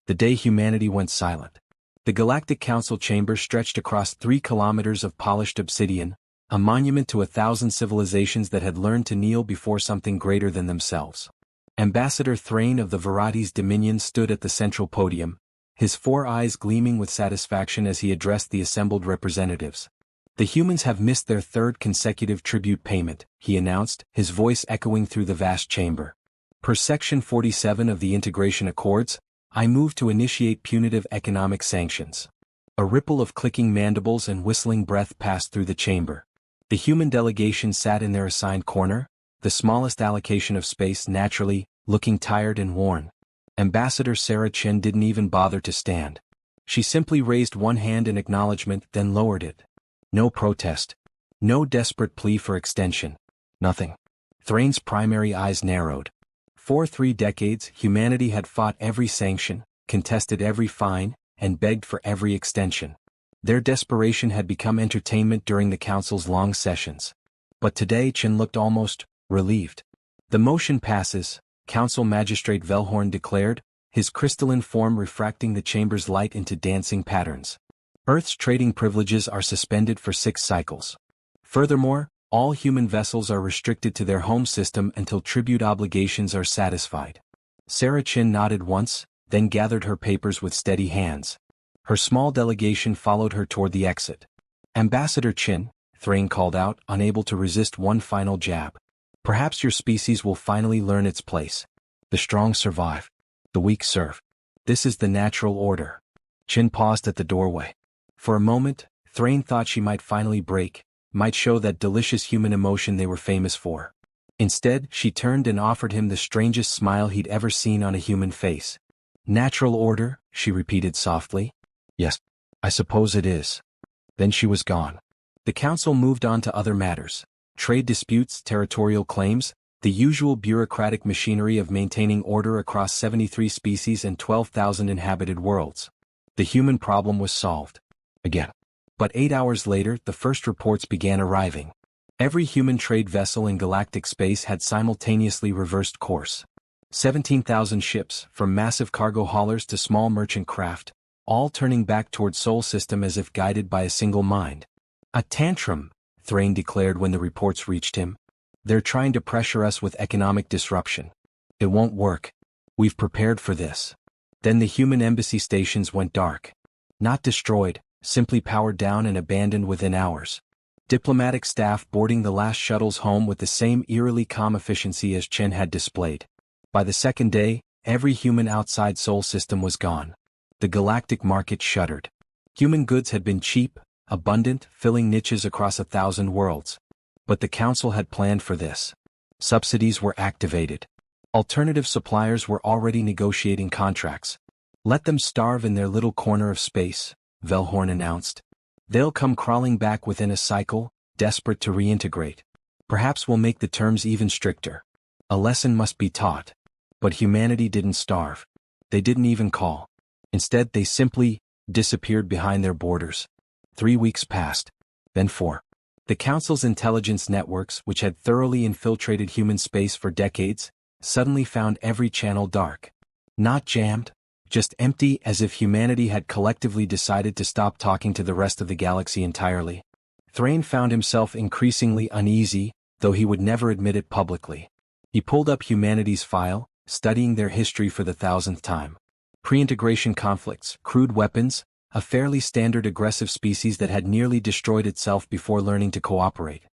the day humanity went silent. The Galactic Council chamber stretched across 3 kilometers of polished obsidian, a monument to 1,000 civilizations that had learned to kneel before something greater than themselves. Ambassador Thrain of the Varades Dominion stood at the central podium, his 4 eyes gleaming with satisfaction as he addressed the assembled representatives. The humans have missed their 3rd consecutive tribute payment, he announced, his voice echoing through the vast chamber. Per Section 47 of the Integration Accords, I move to initiate punitive economic sanctions. A ripple of clicking mandibles and whistling breath passed through the chamber. The human delegation sat in their assigned corner, the smallest allocation of space naturally, looking tired and worn. Ambassador Sarah Chen didn't even bother to stand. She simply raised one hand in acknowledgement, then lowered it. No protest. No desperate plea for extension. Nothing. Thrain's primary eyes narrowed. For 3 decades, humanity had fought every sanction, contested every fine, and begged for every extension. Their desperation had become entertainment during the Council's long sessions. But today Chen looked almost relieved. The motion passes, Council Magistrate Velhorn declared, his crystalline form refracting the chamber's light into dancing patterns. Earth's trading privileges are suspended for 6 cycles. Furthermore, all human vessels are restricted to their home system until tribute obligations are satisfied. Sarah Chen nodded once, then gathered her papers with steady hands. Her small delegation followed her toward the exit. Ambassador Chen, Thrain called out, unable to resist one final jab. Perhaps your species will finally learn its place. The strong survive. The weak serve. This is the natural order. Chen paused at the doorway. For a moment, Thrain thought she might finally break, might show that delicious human emotion they were famous for. Instead, she turned and offered him the strangest smile he'd ever seen on a human face. Natural order, she repeated softly. Yes, I suppose it is. Then she was gone. The council moved on to other matters. Trade disputes, territorial claims, the usual bureaucratic machinery of maintaining order across 73 species and 12,000 inhabited worlds. The human problem was solved. Again. But 8 hours later, the first reports began arriving. Every human trade vessel in galactic space had simultaneously reversed course. 17,000 ships, from massive cargo haulers to small merchant craft, all turning back toward Sol System as if guided by a single mind. A tantrum, Thrain declared when the reports reached him. They're trying to pressure us with economic disruption. It won't work. We've prepared for this. Then the human embassy stations went dark. Not destroyed, simply powered down and abandoned within hours. Diplomatic staff boarding the last shuttles home with the same eerily calm efficiency as Chen had displayed. By the second day, every human outside Sol System was gone. The galactic market shuddered. Human goods had been cheap, abundant, filling niches across 1,000 worlds. But the council had planned for this. Subsidies were activated. Alternative suppliers were already negotiating contracts. Let them starve in their little corner of space, Velhorn announced. They'll come crawling back within a cycle, desperate to reintegrate. Perhaps we'll make the terms even stricter. A lesson must be taught. But humanity didn't starve. They didn't even call. Instead, they simply disappeared behind their borders. 3 weeks passed. Then 4. The Council's intelligence networks, which had thoroughly infiltrated human space for decades, suddenly found every channel dark. Not jammed, just empty, as if humanity had collectively decided to stop talking to the rest of the galaxy entirely. Thrain found himself increasingly uneasy, though he would never admit it publicly. He pulled up humanity's file, studying their history for the 1,000th time. Pre-integration conflicts, crude weapons, a fairly standard aggressive species that had nearly destroyed itself before learning to cooperate.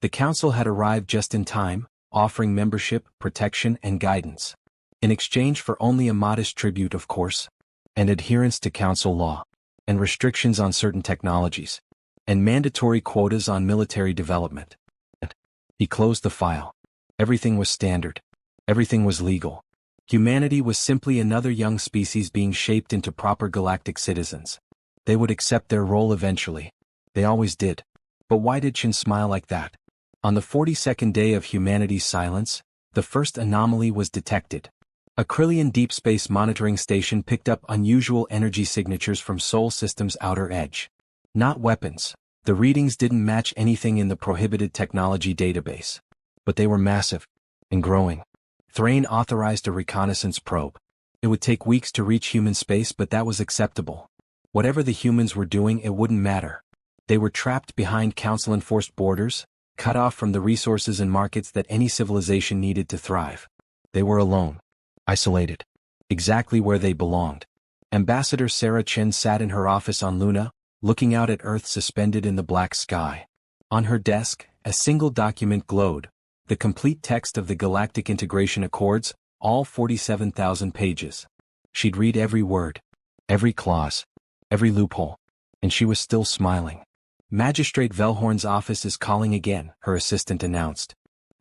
The Council had arrived just in time, offering membership, protection, and guidance. In exchange for only a modest tribute, of course, and adherence to Council law, and restrictions on certain technologies, and mandatory quotas on military development. He closed the file. Everything was standard. Everything was legal. Humanity was simply another young species being shaped into proper galactic citizens. They would accept their role eventually. They always did. But why did Chen smile like that? On the 42nd day of humanity's silence, the first anomaly was detected. A Krillian deep space monitoring station picked up unusual energy signatures from Sol System's outer edge. Not weapons. The readings didn't match anything in the prohibited technology database. But they were massive and growing. Thrain authorized a reconnaissance probe. It would take weeks to reach human space, but that was acceptable. Whatever the humans were doing, it wouldn't matter. They were trapped behind council-enforced borders, cut off from the resources and markets that any civilization needed to thrive. They were alone. Isolated. Exactly where they belonged. Ambassador Sarah Chen sat in her office on Luna, looking out at Earth suspended in the black sky. On her desk, a single document glowed, the complete text of the Galactic Integration Accords, all 47,000 pages. She'd read every word, every clause, every loophole, and she was still smiling. Magistrate Velhorn's office is calling again, her assistant announced.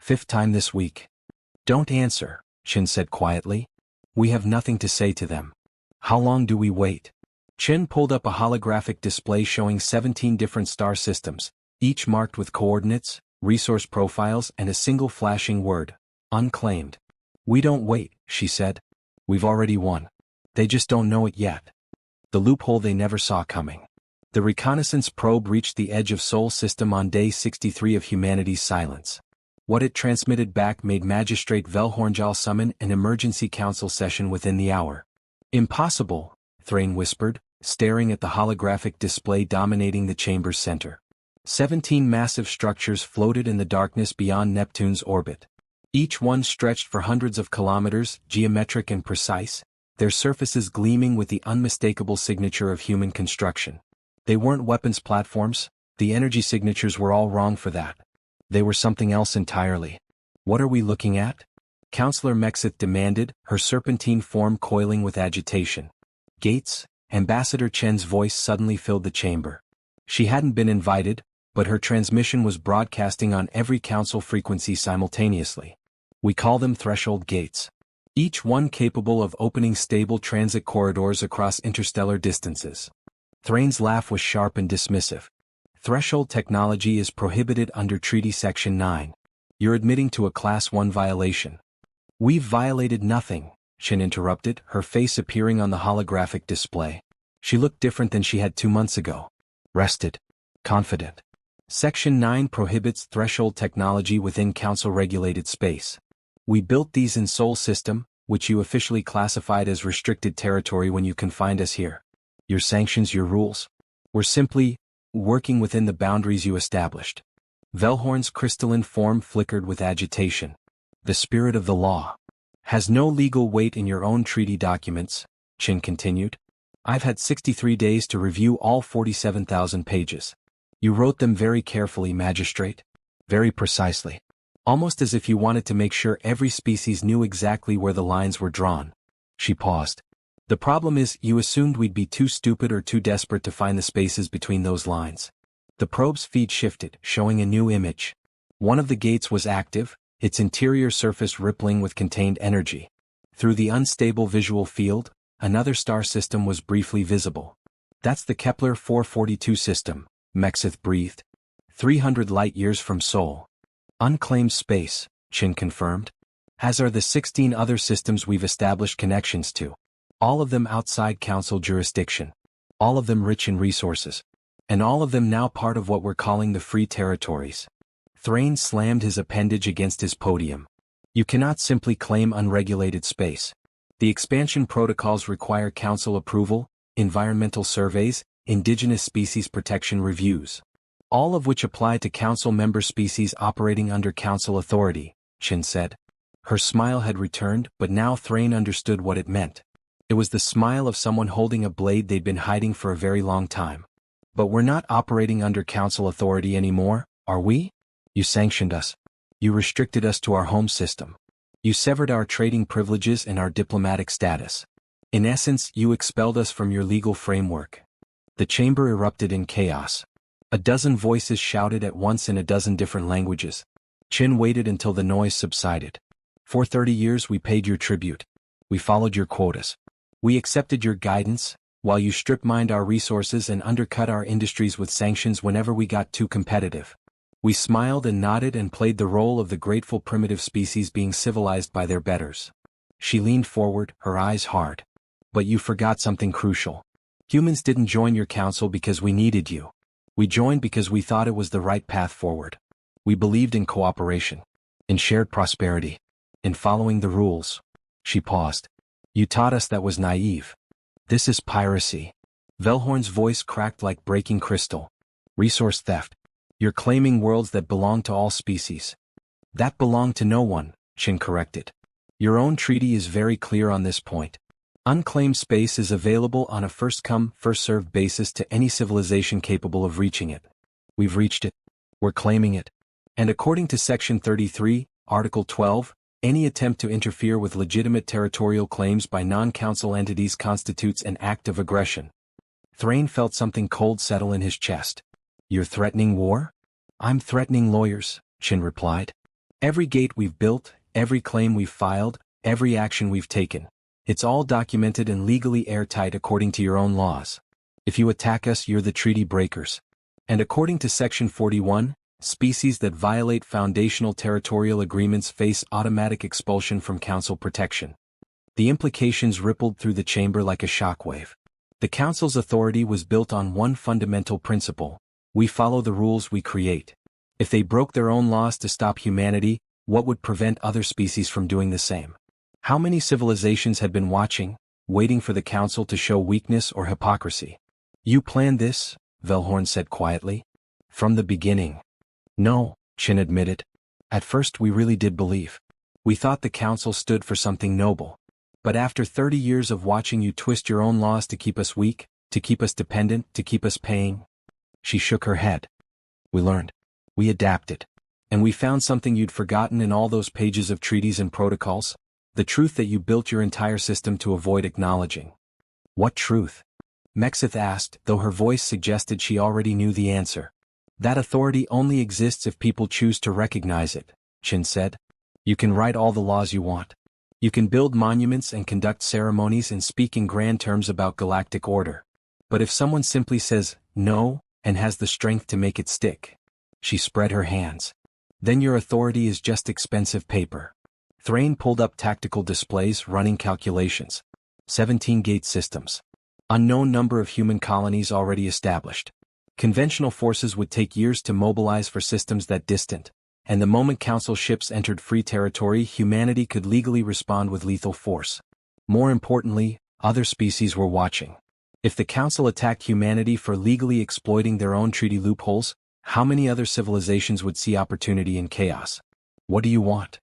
5th time this week. Don't answer, Chen said quietly. We have nothing to say to them. How long do we wait? Chen pulled up a holographic display showing 17 different star systems, each marked with coordinates, resource profiles, and a single flashing word, unclaimed. We don't wait, she said. We've already won. They just don't know it yet. The loophole they never saw coming. The reconnaissance probe reached the edge of Sol system on day 63 of humanity's silence. What it transmitted back made Magistrate Velhornjal summon an emergency council session within the hour. Impossible, Thrain whispered, staring at the holographic display dominating the chamber's center. 17 massive structures floated in the darkness beyond Neptune's orbit. Each one stretched for hundreds of kilometers, geometric and precise, their surfaces gleaming with the unmistakable signature of human construction. They weren't weapons platforms, the energy signatures were all wrong for that. They were something else entirely. What are we looking at? Counselor Mexith demanded, her serpentine form coiling with agitation. Gates? Ambassador Chen's voice suddenly filled the chamber. She hadn't been invited, but her transmission was broadcasting on every council frequency simultaneously. We call them threshold gates. Each one capable of opening stable transit corridors across interstellar distances. Thrain's laugh was sharp and dismissive. Threshold technology is prohibited under Treaty Section 9. You're admitting to a Class 1 violation. We've violated nothing, Chen interrupted, her face appearing on the holographic display. She looked different than she had 2 months ago. Rested. Confident. Section 9 prohibits threshold technology within council-regulated space. We built these in Sol System, which you officially classified as restricted territory when you confined us here. Your sanctions, your rules. We're simply working within the boundaries you established. Velhorn's crystalline form flickered with agitation. The spirit of the law has no legal weight in your own treaty documents, Chen continued. I've had 63 days to review all 47,000 pages. You wrote them very carefully, Magistrate. Very precisely. Almost as if you wanted to make sure every species knew exactly where the lines were drawn. She paused. The problem is, you assumed we'd be too stupid or too desperate to find the spaces between those lines. The probe's feed shifted, showing a new image. One of the gates was active, its interior surface rippling with contained energy. Through the unstable visual field, another star system was briefly visible. That's the Kepler 442 system, Mexith breathed. 300 light-years from Sol. Unclaimed space, Chen confirmed. As are the 16 other systems we've established connections to. All of them outside council jurisdiction. All of them rich in resources. And all of them now part of what we're calling the Free Territories. Thrain slammed his appendage against his podium. You cannot simply claim unregulated space. The expansion protocols require council approval, environmental surveys, indigenous species protection reviews. All of which apply to council member species operating under council authority, Chen said. Her smile had returned, but now Thrain understood what it meant. It was the smile of someone holding a blade they'd been hiding for a very long time. But we're not operating under council authority anymore, are we? You sanctioned us. You restricted us to our home system. You severed our trading privileges and our diplomatic status. In essence, you expelled us from your legal framework. The chamber erupted in chaos. A dozen voices shouted at once in a dozen different languages. Chen waited until the noise subsided. For 30 years we paid your tribute. We followed your quotas. We accepted your guidance, while you strip-mined our resources and undercut our industries with sanctions whenever we got too competitive. We smiled and nodded and played the role of the grateful primitive species being civilized by their betters. She leaned forward, her eyes hard. But you forgot something crucial. Humans didn't join your council because we needed you. We joined because we thought it was the right path forward. We believed in cooperation, in shared prosperity, in following the rules. She paused. You taught us that was naive. This is piracy. Velhorn's voice cracked like breaking crystal. Resource theft. You're claiming worlds that belong to all species. That belong to no one, Chin corrected. Your own treaty is very clear on this point. Unclaimed space is available on a first-come, first-served basis to any civilization capable of reaching it. We've reached it. We're claiming it. And according to Section 33, Article 12, any attempt to interfere with legitimate territorial claims by non-council entities constitutes an act of aggression. Thrain felt something cold settle in his chest. You're threatening war? I'm threatening lawyers, Chin replied. Every gate we've built, every claim we've filed, every action we've taken. It's all documented and legally airtight according to your own laws. If you attack us, you're the treaty breakers. And according to Section 41, species that violate foundational territorial agreements face automatic expulsion from council protection. The implications rippled through the chamber like a shockwave. The council's authority was built on one fundamental principle: we follow the rules we create. If they broke their own laws to stop humanity, what would prevent other species from doing the same? How many civilizations had been watching, waiting for the council to show weakness or hypocrisy? You planned this, Velhorn said quietly. From the beginning. No, Chin admitted. At first we really did believe. We thought the council stood for something noble. But after 30 years of watching you twist your own laws to keep us weak, to keep us dependent, to keep us paying. She shook her head. We learned. We adapted. And we found something you'd forgotten in all those pages of treaties and protocols. The truth that you built your entire system to avoid acknowledging. What truth? Mexith asked, though her voice suggested she already knew the answer. That authority only exists if people choose to recognize it, Chin said. You can write all the laws you want. You can build monuments and conduct ceremonies and speak in grand terms about galactic order. But if someone simply says, no, and has the strength to make it stick. She spread her hands. Then your authority is just expensive paper. Thrain pulled up tactical displays running calculations. 17 gate systems. Unknown number of human colonies already established. Conventional forces would take years to mobilize for systems that distant. And the moment council ships entered free territory, humanity could legally respond with lethal force. More importantly, other species were watching. If the council attacked humanity for legally exploiting their own treaty loopholes, how many other civilizations would see opportunity in chaos? What do you want?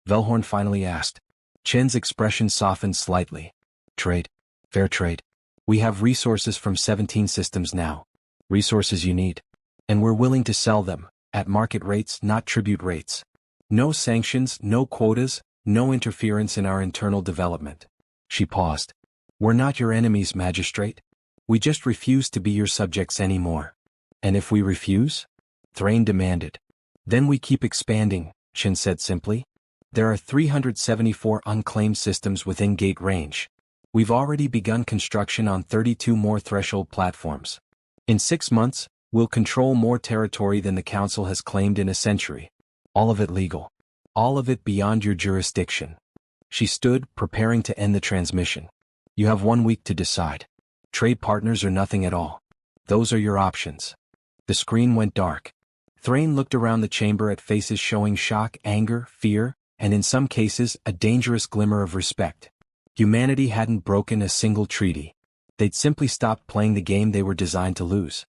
Velhorn finally asked. Chin's expression softened slightly. Trade. Fair trade. We have resources from 17 systems now. Resources you need. And we're willing to sell them, at market rates, not tribute rates. No sanctions, no quotas, no interference in our internal development. She paused. We're not your enemies, Magistrate. We just refuse to be your subjects anymore. And if we refuse? Thrain demanded. Then we keep expanding, Chin said simply. There are 374 unclaimed systems within gate range. We've already begun construction on 32 more threshold platforms. In 6 months, we'll control more territory than the Council has claimed in a century. All of it legal. All of it beyond your jurisdiction. She stood, preparing to end the transmission. You have 1 week to decide. Trade partners or nothing at all. Those are your options. The screen went dark. Thrain looked around the chamber at faces showing shock, anger, fear, and in some cases, a dangerous glimmer of respect. Humanity hadn't broken a single treaty. They'd simply stopped playing the game they were designed to lose.